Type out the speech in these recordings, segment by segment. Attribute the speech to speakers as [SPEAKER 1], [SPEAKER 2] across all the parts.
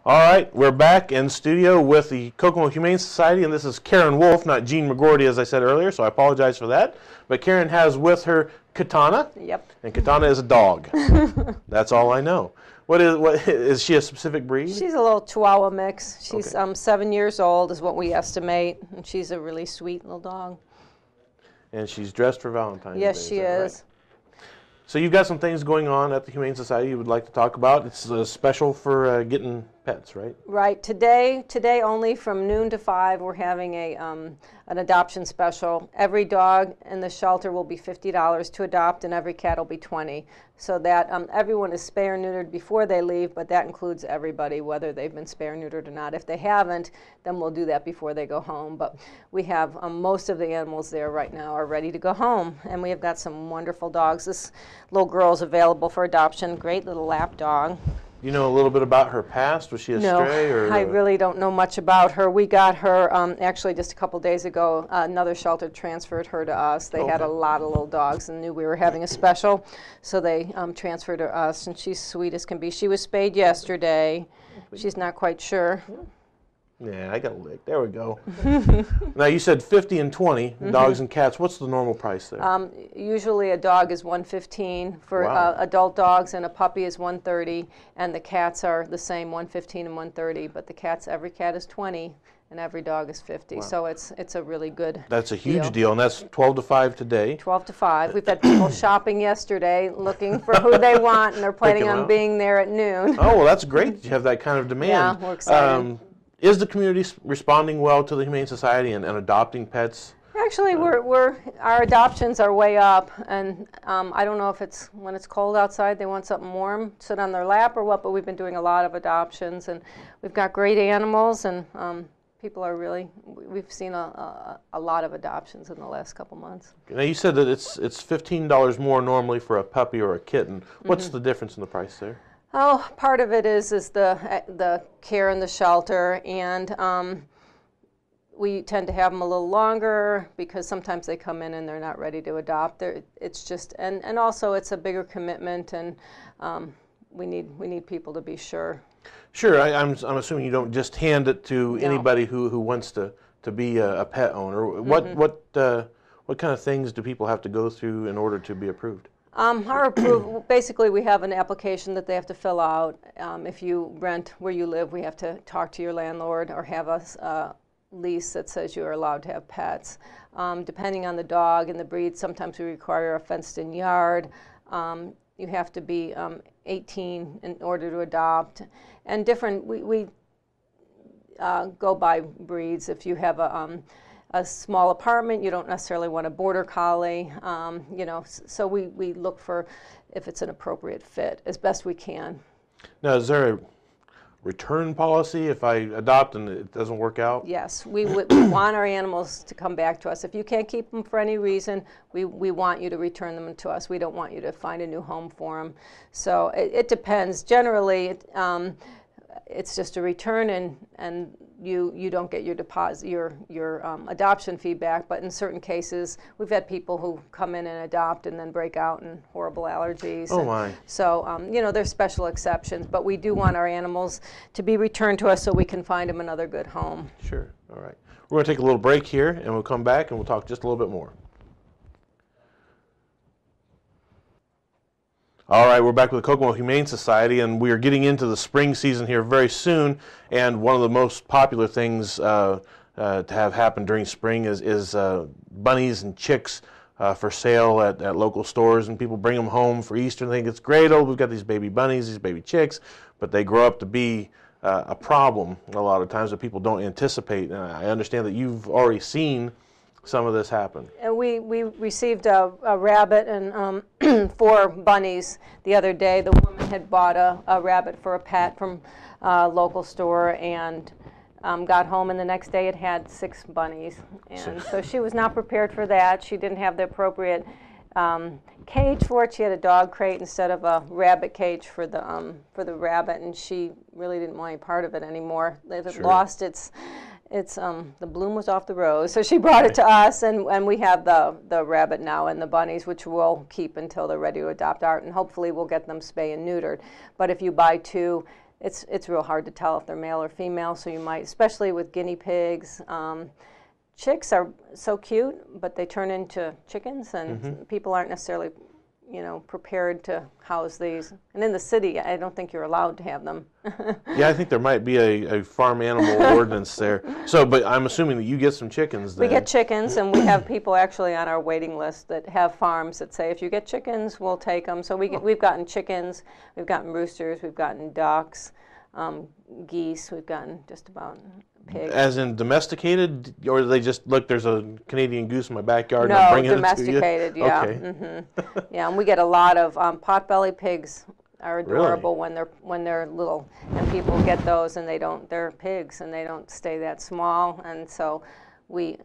[SPEAKER 1] All right, we're back in studio with the Kokomo Humane Society, and this is Karen Wolf, not Jean McGordy, as I said earlier, so I apologize for that. But Karen has with her Katana.
[SPEAKER 2] Yep.
[SPEAKER 1] And Katana is a dog. That's all I know. What is she a specific breed?
[SPEAKER 2] She's a little Chihuahua mix. She's
[SPEAKER 1] Okay.
[SPEAKER 2] 7 years old is what we estimate, and she's a really sweet little dog.
[SPEAKER 1] And she's dressed for Valentine's Day.
[SPEAKER 2] Yes, she is.
[SPEAKER 1] Right? So you've got some things going on at the Humane Society you would like to talk about. It's special for getting pets, right?
[SPEAKER 2] Right. Today only from noon to 5, we're having an adoption special. Every dog in the shelter will be $50 to adopt, and every cat will be $20. So that everyone is spay or neutered before they leave, but that includes everybody, whether they've been spay or neutered or not. If they haven't, then we'll do that before they go home. But we have most of the animals there right now are ready to go home, and we have got some wonderful dogs. This little girl is available for adoption. Great little lap dog.
[SPEAKER 1] You know a little bit about her past? Was she a stray? Or
[SPEAKER 2] I really don't know much about her. We got her actually just a couple days ago. Another shelter transferred her to us. They had a lot of little dogs and knew we were having a special, so they transferred her to us, and she's sweet as can be. She was spayed yesterday. She's not quite sure.
[SPEAKER 1] Yeah, I got a lick. There we go. Now you said 50 and 20 dogs and cats. What's the normal price there?
[SPEAKER 2] Usually a dog is $115 for adult dogs, and a puppy is $130, and the cats are the same, $115 and $130. But the cats, every cat is $20, and every dog is $50. Wow. So it's a really good.
[SPEAKER 1] That's a huge deal, and that's 12 to 5 today.
[SPEAKER 2] 12 to 5. We've had people shopping yesterday, looking for who they want, and they're planning on being there at noon.
[SPEAKER 1] Oh, well, that's great. You have that kind of demand.
[SPEAKER 2] Yeah, we're excited.
[SPEAKER 1] Is the community responding well to the Humane Society and adopting pets?
[SPEAKER 2] Actually, our adoptions are way up, and I don't know if it's when it's cold outside they want something warm, sit on their lap or what, but we've been doing a lot of adoptions, and we've got great animals, and people are really, we've seen a lot of adoptions in the last couple months.
[SPEAKER 1] Now you said that it's $15 more normally for a puppy or a kitten. What's the difference in the price there?
[SPEAKER 2] Oh, part of it is the care in the shelter, and we tend to have them a little longer because sometimes they come in and they're not ready to adopt. It's just, and also it's a bigger commitment, and we need people to be sure.
[SPEAKER 1] Sure, I'm assuming you don't just hand it to anybody who wants to be a pet owner. What kind of things do people have to go through in order to be approved?
[SPEAKER 2] Our approval, basically we have an application that they have to fill out. If you rent where you live, we have to talk to your landlord or have a lease that says you are allowed to have pets. Depending on the dog and the breed, sometimes we require a fenced-in yard. You have to be 18 in order to adopt. And different, we go by breeds. If you have a small apartment, you don't necessarily want a border collie, so we look for if it's an appropriate fit as best we can.
[SPEAKER 1] Now, is there a return policy if I adopt and it doesn't work out?
[SPEAKER 2] Yes, we want our animals to come back to us. If you can't keep them for any reason, we want you to return them to us. We don't want you to find a new home for them. So it depends. Generally, it's just a return, and you don't get your deposit, your adoption fee back. But in certain cases, we've had people who come in and adopt and then break out in horrible allergies.
[SPEAKER 1] Oh my!
[SPEAKER 2] So there's special exceptions, but we do want our animals to be returned to us so we can find them another good home.
[SPEAKER 1] Sure. All right. We're going to take a little break here, and we'll come back and we'll talk just a little bit more. All right, we're back with the Kokomo Humane Society, and we are getting into the spring season here very soon. And one of the most popular things to have happen during spring is bunnies and chicks for sale at local stores, and people bring them home for Easter and think it's great. Oh, we've got these baby bunnies, these baby chicks, but they grow up to be a problem a lot of times that people don't anticipate. And I understand that you've already seen some of this happen.
[SPEAKER 2] And we received a rabbit and 4 bunnies the other day. The woman had bought a rabbit for a pet from a local store and got home, and the next day it had 6 bunnies. And so she was not prepared for that. She didn't have the appropriate cage for it. She had a dog crate instead of a rabbit cage for the rabbit, and she really didn't want any part of it anymore. It lost its the bloom was off the rose, so she brought it to us, and we have the rabbit now and the bunnies, which we'll keep until they're ready to adopt out, and hopefully we'll get them spay and neutered. But if you buy 2, it's real hard to tell if they're male or female. So you might, especially with guinea pigs. Chicks are so cute, but they turn into chickens, and people aren't necessarily, prepared to house these. And in the city, I don't think you're allowed to have them.
[SPEAKER 1] Yeah, I think there might be a farm animal ordinance there. So, but I'm assuming that you get some chickens then.
[SPEAKER 2] We get chickens, and we have people actually on our waiting list that have farms that say, if you get chickens, we'll take them. So we've gotten chickens, we've gotten roosters, we've gotten ducks, geese, we've gotten just about pigs.
[SPEAKER 1] As in domesticated, or do they just, look, there's a Canadian goose in my backyard
[SPEAKER 2] No,
[SPEAKER 1] and I'm bringing
[SPEAKER 2] domesticated,
[SPEAKER 1] it to you?
[SPEAKER 2] yeah.
[SPEAKER 1] Okay.
[SPEAKER 2] Yeah, and we get a lot of potbelly pigs are adorable when they're little, and people get those and they're pigs and they don't stay that small, and so we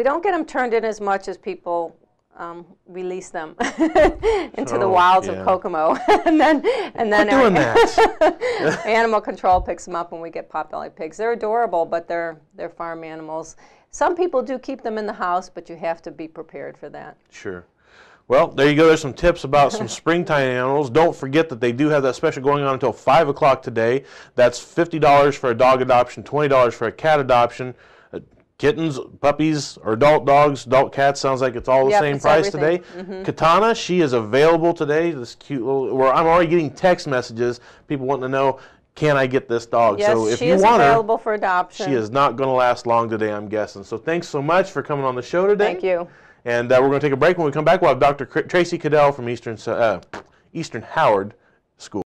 [SPEAKER 2] don't get them turned in as much as people release them into the wilds of Kokomo, and then
[SPEAKER 1] doing that.
[SPEAKER 2] Animal control picks them up when we get potbelly pigs. They're adorable, but they're farm animals. Some people do keep them in the house, but you have to be prepared for that.
[SPEAKER 1] Sure. Well, there you go. There's some tips about some springtime animals. Don't forget that they do have that special going on until 5 o'clock today. That's $50 for a dog adoption, $20 for a cat adoption. Kittens, puppies, or adult dogs, adult cats, sounds like it's all the same price
[SPEAKER 2] everything.
[SPEAKER 1] today. Katana, she is available today. This cute little, where I'm already getting text messages, people wanting to know, can I get this dog?
[SPEAKER 2] Yes,
[SPEAKER 1] so if
[SPEAKER 2] she
[SPEAKER 1] you
[SPEAKER 2] is
[SPEAKER 1] want
[SPEAKER 2] available
[SPEAKER 1] her,
[SPEAKER 2] for adoption.
[SPEAKER 1] she is not going to last long today, I'm guessing. So thanks so much for coming on the show today.
[SPEAKER 2] Thank you.
[SPEAKER 1] And we're going to take a break. When we come back, we'll have Dr. Tracy Cadell from Eastern Howard School.